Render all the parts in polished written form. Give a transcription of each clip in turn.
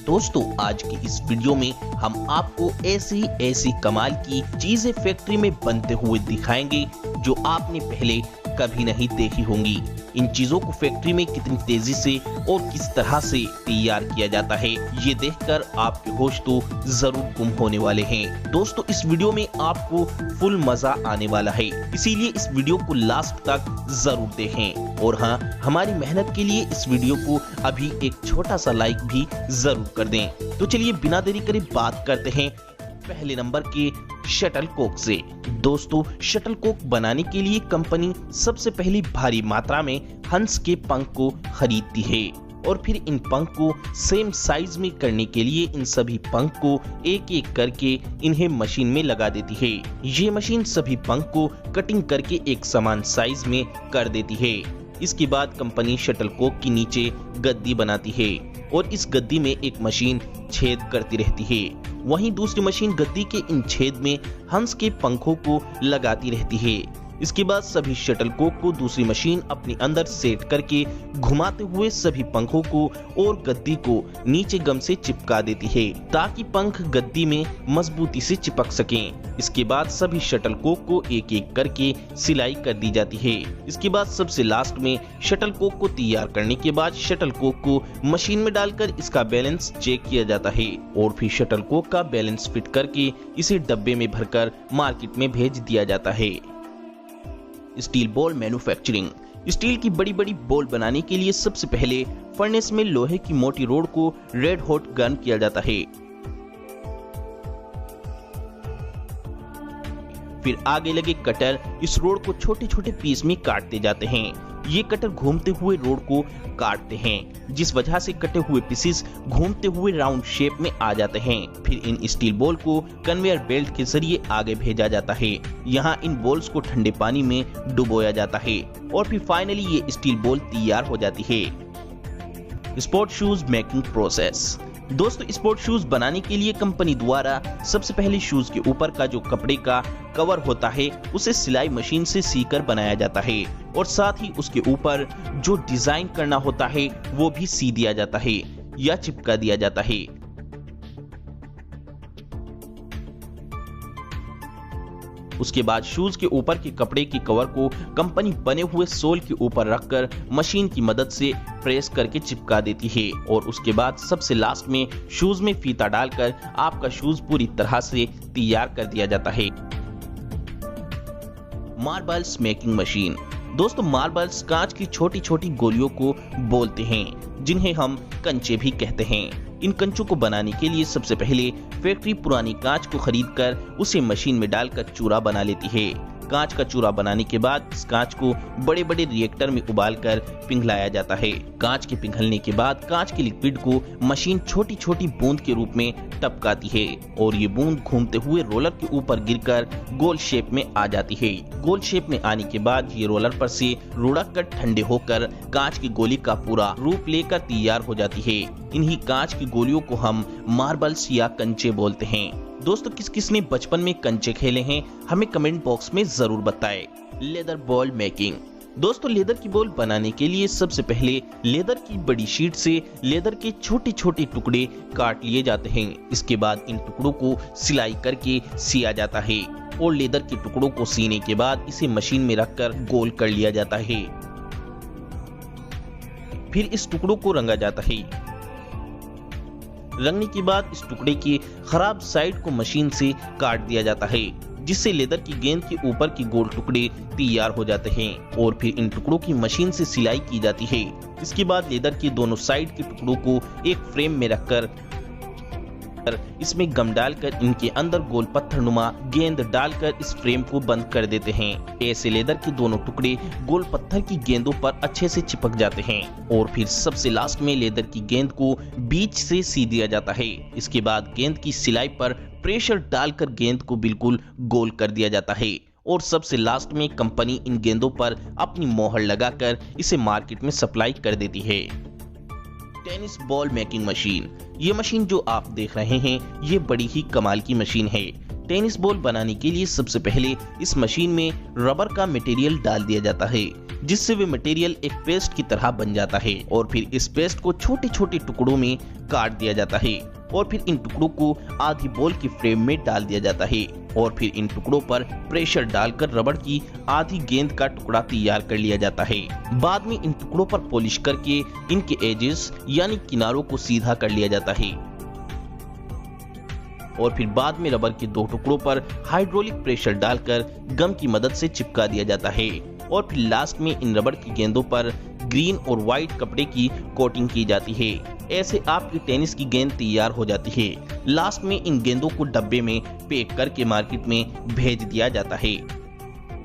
दोस्तों आज की इस वीडियो में हम आपको ऐसी कमाल की चीजें फैक्ट्री में बनते हुए दिखाएंगे जो आपने पहले कभी नहीं देखी होंगी। इन चीजों को फैक्ट्री में कितनी तेजी से और किस तरह से तैयार किया जाता है, ये देखकर आपके होश तो जरूर गुम होने वाले हैं। दोस्तों इस वीडियो में आपको फुल मजा आने वाला है, इसीलिए इस वीडियो को लास्ट तक जरूर देखें। और हाँ, हमारी मेहनत के लिए इस वीडियो को अभी एक छोटा सा लाइक भी जरूर कर दें। तो चलिए बिना देरी करे बात करते हैं पहले नंबर के शटल कॉक से। दोस्तों शटल कॉक बनाने के लिए कंपनी सबसे पहले भारी मात्रा में हंस के पंख को खरीदती है और फिर इन पंख को सेम साइज में करने के लिए इन सभी पंख को एक एक करके इन्हें मशीन में लगा देती है। ये मशीन सभी पंख को कटिंग करके एक समान साइज में कर देती है। इसके बाद कंपनी शटल कॉक के नीचे गद्दी बनाती है और इस गद्दी में एक मशीन छेद करती रहती है। वहीं दूसरी मशीन गद्दी के इन छेद में हंस के पंखों को लगाती रहती है। इसके बाद सभी शटल कॉक को दूसरी मशीन अपने अंदर सेट करके घुमाते हुए सभी पंखों को और गद्दी को नीचे गम से चिपका देती है ताकि पंख गद्दी में मजबूती से चिपक सकें। इसके बाद सभी शटल कॉक को एक एक करके सिलाई कर दी जाती है। इसके बाद सबसे लास्ट में शटल कॉक को तैयार करने के बाद शटल कॉक को मशीन में डालकर इसका बैलेंस चेक किया जाता है और फिर शटल कॉक का बैलेंस फिट करके इसे डब्बे में भरकर मार्केट में भेज दिया जाता है। Steel ball manufacturing. स्टील की बड़ी बड़ी बॉल बनाने के लिए सबसे पहले फर्नेस में लोहे की मोटी रोड को रेड हॉट गर्म किया जाता है। फिर आगे लगे कटर इस रोड को छोटे छोटे पीस में काटते जाते हैं। ये कटर घूमते हुए रोड को काटते हैं, जिस वजह से कटे हुए पीसेस घूमते हुए राउंड शेप में आ जाते हैं। फिर इन स्टील बॉल को कन्वेयर बेल्ट के जरिए आगे भेजा जाता है। यहाँ इन बॉल्स को ठंडे पानी में डुबोया जाता है और फिर फाइनली ये स्टील बॉल तैयार हो जाती है। Sport shoes making process. दोस्तों स्पोर्ट शूज बनाने के लिए कंपनी द्वारा सबसे पहले शूज के ऊपर का जो कपड़े का कवर होता है उसे सिलाई मशीन से सीकर बनाया जाता है और साथ ही उसके ऊपर जो डिजाइन करना होता है वो भी सी दिया जाता है या चिपका दिया जाता है। उसके बाद शूज के ऊपर के कपड़े के कवर को कंपनी बने हुए सोल के ऊपर रखकर मशीन की मदद से प्रेस करके चिपका देती है और उसके बाद सबसे लास्ट में शूज में फीता डालकर आपका शूज पूरी तरह से तैयार कर दिया जाता है। Marbles making machine. दोस्तों मार्बल्स कांच की छोटी छोटी गोलियों को बोलते हैं जिन्हें हम कंचे भी कहते हैं। इन कंचों को बनाने के लिए सबसे पहले फैक्ट्री पुरानी कांच को खरीदकर उसे मशीन में डालकर चूरा बना लेती है। कांच का चूरा बनाने के बाद इस कांच को बड़े बड़े रिएक्टर में उबालकर पिघलाया जाता है। कांच के पिघलने के बाद कांच के लिक्विड को मशीन छोटी छोटी बूंद के रूप में टपकाती है और ये बूंद घूमते हुए रोलर के ऊपर गिरकर गोल शेप में आ जाती है। गोल शेप में आने के बाद ये रोलर पर से लुढ़क कर ठंडे होकर कांच की गोली का पूरा रूप लेकर तैयार हो जाती है। इन्हीं कांच की गोलियों को हम मार्बल्स या कंचे बोलते हैं। दोस्तों किस किस ने बचपन में कंचे खेले हैं हमें कमेंट बॉक्स में जरूर बताएं। Leather ball making. दोस्तों लेदर की बॉल बनाने के लिए सबसे पहले लेदर की बड़ी शीट से लेदर के छोटे छोटे टुकड़े काट लिए जाते हैं। इसके बाद इन टुकड़ों को सिलाई करके सिया जाता है और लेदर के टुकड़ों को सीने के बाद इसे मशीन में रखकर गोल कर लिया जाता है। फिर इस टुकड़ों को रंगा जाता है। रंगने के बाद इस टुकड़े की खराब साइड को मशीन से काट दिया जाता है, जिससे लेदर की गेंद के ऊपर के गोल टुकड़े तैयार हो जाते हैं और फिर इन टुकड़ों की मशीन से सिलाई की जाती है। इसके बाद लेदर के दोनों साइड के टुकड़ों को एक फ्रेम में रखकर इसमें गम डालकर इनके अंदर गोल पत्थर नुमा गेंद डालकर इस फ्रेम को बंद कर देते हैं। ऐसे लेदर के दोनों टुकड़े गोल पत्थर की गेंदों पर अच्छे से चिपक जाते हैं और फिर सबसे लास्ट में लेदर की गेंद को बीच से सी दिया जाता है। इसके बाद गेंद की सिलाई पर प्रेशर डालकर गेंद को बिल्कुल गोल कर दिया जाता है और सबसे लास्ट में कंपनी इन गेंदों पर अपनी मोहर लगाकर इसे मार्केट में सप्लाई कर देती है। Tennis ball making machine. ये मशीन जो आप देख रहे हैं ये बड़ी ही कमाल की मशीन है। टेनिस बॉल बनाने के लिए सबसे पहले इस मशीन में रबर का मटेरियल डाल दिया जाता है जिससे वे मटेरियल एक पेस्ट की तरह बन जाता है और फिर इस पेस्ट को छोटे छोटे टुकड़ों में काट दिया जाता है और फिर इन टुकड़ों को आधी बॉल की फ्रेम में डाल दिया जाता है और फिर इन टुकड़ों पर प्रेशर डालकर रबड़ की आधी गेंद का टुकड़ा तैयार कर लिया जाता है। बाद में इन टुकड़ों पर पॉलिश करके इनके एजेस यानी किनारों को सीधा कर लिया जाता है और फिर बाद में रबर के दो टुकड़ों पर हाइड्रोलिक प्रेशर डालकर गम की मदद से चिपका दिया जाता है और फिर लास्ट में इन रबर की गेंदों पर ग्रीन और व्हाइट कपड़े की कोटिंग की जाती है। ऐसे आपकी टेनिस की गेंद तैयार हो जाती है। लास्ट में इन गेंदों को डब्बे में पैक करके मार्केट में भेज दिया जाता है।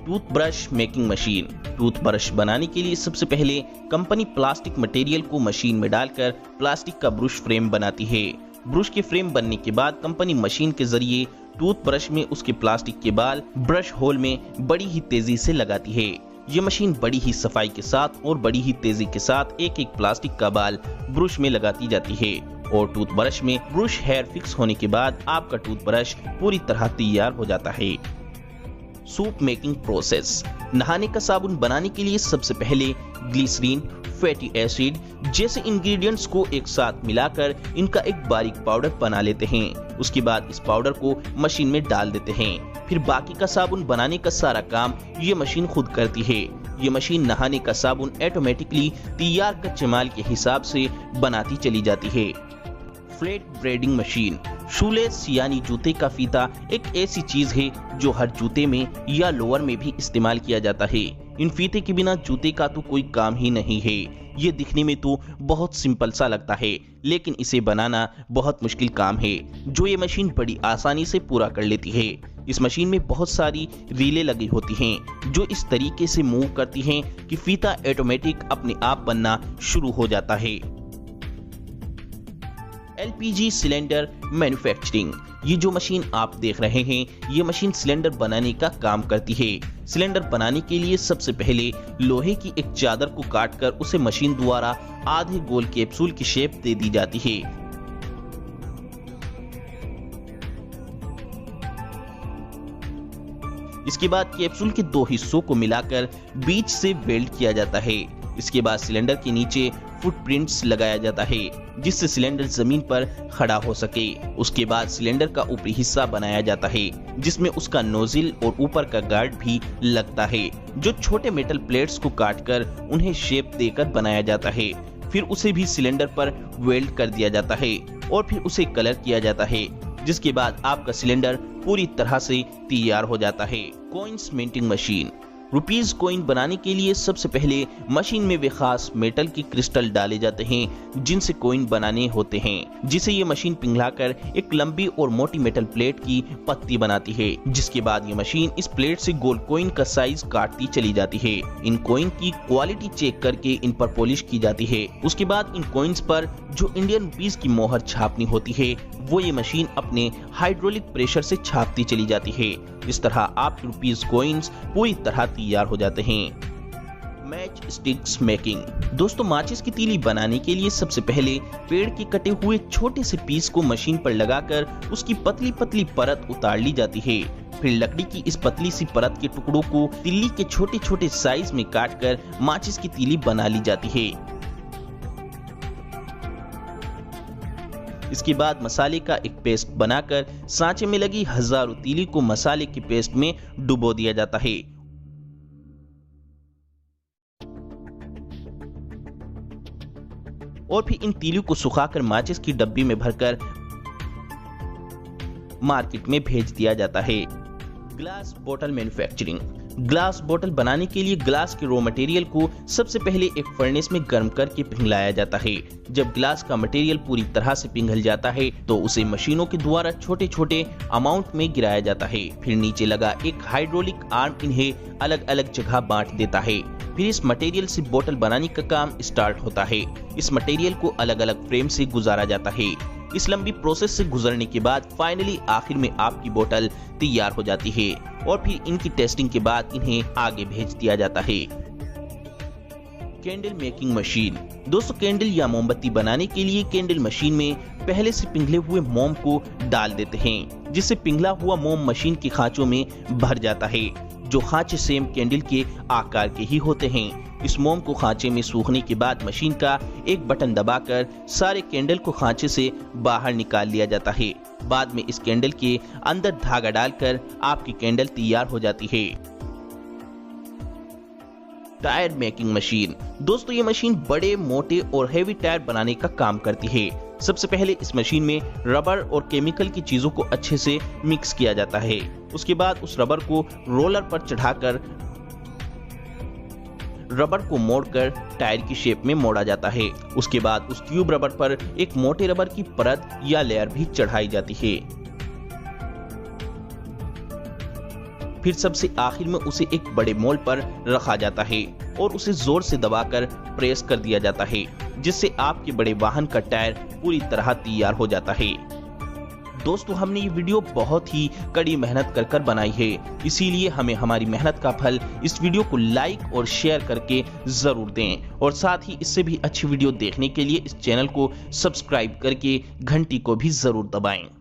Toothbrush making machine. टूथब्रश बनाने के लिए सबसे पहले कंपनी प्लास्टिक मटेरियल को मशीन में डालकर प्लास्टिक का ब्रश फ्रेम बनाती है। ब्रश के फ्रेम बनने के बाद कंपनी मशीन के जरिए टूथब्रश में उसके प्लास्टिक के बाल ब्रश होल में बड़ी ही तेजी से लगाती है। ये मशीन बड़ी ही सफाई के साथ और बड़ी ही तेजी के साथ एक एक प्लास्टिक का बाल ब्रश में लगाती जाती है और टूथब्रश में ब्रश हेयर फिक्स होने के बाद आपका टूथब्रश पूरी तरह तैयार हो जाता है। Soup making process. नहाने का साबुन बनाने के लिए सबसे पहले ग्लिसरीन, फैटी एसिड जैसे इंग्रेडिएंट्स को एक साथ मिलाकर इनका एक बारीक पाउडर बना लेते हैं। उसके बाद इस पाउडर को मशीन में डाल देते हैं। फिर बाकी का साबुन बनाने का सारा काम ये मशीन खुद करती है। ये मशीन नहाने का साबुन ऑटोमेटिकली तैयार कच्चे माल के हिसाब से बनाती चली जाती है। Flat braiding machine. शूलेस यानी जूते का फीता एक ऐसी चीज है जो हर जूते में या लोअर में भी इस्तेमाल किया जाता है। इन फीते के बिना जूते का तो कोई काम ही नहीं है। ये दिखने में तो बहुत सिंपल सा लगता है लेकिन इसे बनाना बहुत मुश्किल काम है जो ये मशीन बड़ी आसानी से पूरा कर लेती है। इस मशीन में बहुत सारी रीलें लगी होती हैं जो इस तरीके से मूव करती हैं कि फीता ऑटोमेटिक अपने आप बनना शुरू हो जाता है। LPG cylinder manufacturing. ये जो मशीन आप देख रहे हैं ये मशीन सिलेंडर बनाने का काम करती है। सिलेंडर बनाने के लिए सबसे पहले लोहे की एक चादर को काटकर उसे मशीन द्वारा आधे गोल कैप्सूल की शेप दे दी जाती है। इसके बाद कैप्सूल के दो हिस्सों को मिलाकर बीच से वेल्ड किया जाता है। इसके बाद सिलेंडर के नीचे फुटप्रिंट्स लगाया जाता है जिससे सिलेंडर जमीन पर खड़ा हो सके। उसके बाद सिलेंडर का ऊपरी हिस्सा बनाया जाता है जिसमें उसका नोजिल और ऊपर का गार्ड भी लगता है जो छोटे मेटल प्लेट्स को काटकर उन्हें शेप देकर बनाया जाता है। फिर उसे भी सिलेंडर पर वेल्ड कर दिया जाता है और फिर उसे कलर किया जाता है जिसके बाद आपका सिलेंडर पूरी तरह से तैयार हो जाता है। Coins minting machine. Rupees coin बनाने के लिए सबसे पहले मशीन में वे खास मेटल के क्रिस्टल डाले जाते हैं जिनसे कॉइन बनाने होते हैं, जिसे ये मशीन पिघलाकर एक लंबी और मोटी मेटल प्लेट की पत्ती बनाती है। जिसके बाद ये मशीन इस प्लेट से गोल कॉइन का साइज काटती चली जाती है। इन कॉइन की क्वालिटी चेक करके इन पर पॉलिश की जाती है। उसके बाद इन कॉइन्स पर जो इंडियन रुपीज की मोहर छापनी होती है वो ये मशीन अपने हाइड्रोलिक प्रेशर से छापती चली जाती है। इस तरह आपके रुपीज कॉइन्स पूरी तरह तैयार हो जाते हैं। Match sticks making. दोस्तों माचिस की तीली बनाने के लिए सबसे पहले पेड़ के कटे हुए छोटे से पीस को मशीन पर लगाकर उसकी पतली पतली परत उतार ली जाती है। फिर लकड़ी की इस पतली सी परत के टुकड़ों को तिल्ली के छोटे छोटे साइज में काटकर माचिस की तीली बना ली जाती है। इसके बाद मसाले का एक पेस्ट बनाकर सांचे में लगी हजारों तीली को मसाले के पेस्ट में डुबो दिया जाता है। और फिर इन तीलियों को सुखाकर माचिस की डब्बी में भरकर मार्केट में भेज दिया जाता है। ग्लास बोतल मैन्युफैक्चरिंग। ग्लास बोतल बनाने के लिए ग्लास के रॉ मटेरियल को सबसे पहले एक फर्नेस में गर्म करके पिघलाया जाता है। जब ग्लास का मटेरियल पूरी तरह से पिघल जाता है तो उसे मशीनों के द्वारा छोटे छोटे अमाउंट में गिराया जाता है। फिर नीचे लगा एक हाइड्रोलिक आर्म इन्हें अलग अलग जगह बांट देता है। फिर इस मटेरियल से बोतल बनाने का काम स्टार्ट होता है। इस मटेरियल को अलग अलग फ्रेम से गुजारा जाता है। इस लंबी प्रोसेस से गुजरने के बाद फाइनली आखिर में आपकी बोतल तैयार हो जाती है और फिर इनकी टेस्टिंग के बाद इन्हें आगे भेज दिया जाता है। Candle making machine. दोस्तों कैंडल या मोमबत्ती बनाने के लिए कैंडल मशीन में पहले से पिघले हुए मोम को डाल देते हैं जिससे पिघला हुआ मोम मशीन के खांचों में भर जाता है। जो खांचे सेम कैंडल के आकार के ही होते हैं। इस मोम को खांचे में सूखने के बाद मशीन का एक बटन दबाकर सारे कैंडल को खांचे से बाहर निकाल लिया जाता है। बाद में इस कैंडल के अंदर धागा डालकर आपकी कैंडल तैयार हो जाती है। Tyre making machine. दोस्तों ये मशीन बड़े, मोटे और हेवी टायर बनाने का काम करती है। सबसे पहले इस मशीन में रबर और केमिकल की चीजों को अच्छे से मिक्स किया जाता है। उसके बाद उस रबर को रोलर पर चढ़ाकर रबर को मोड़कर टायर की शेप में मोड़ा जाता है। उसके बाद उस ट्यूब रबर पर एक मोटे रबर की परत या लेयर भी चढ़ाई जाती है। फिर सबसे आखिर में उसे एक बड़े मोल्ड पर रखा जाता है और उसे जोर से दबाकर प्रेस कर दिया जाता है, जिससे आपके बड़े वाहन का टायर पूरी तरह तैयार हो जाता है। दोस्तों हमने ये वीडियो बहुत ही कड़ी मेहनत कर बनाई है, इसीलिए हमें हमारी मेहनत का फल इस वीडियो को लाइक और शेयर करके जरूर दें और साथ ही इससे भी अच्छी वीडियो देखने के लिए इस चैनल को सब्सक्राइब करके घंटी को भी जरूर दबाएं।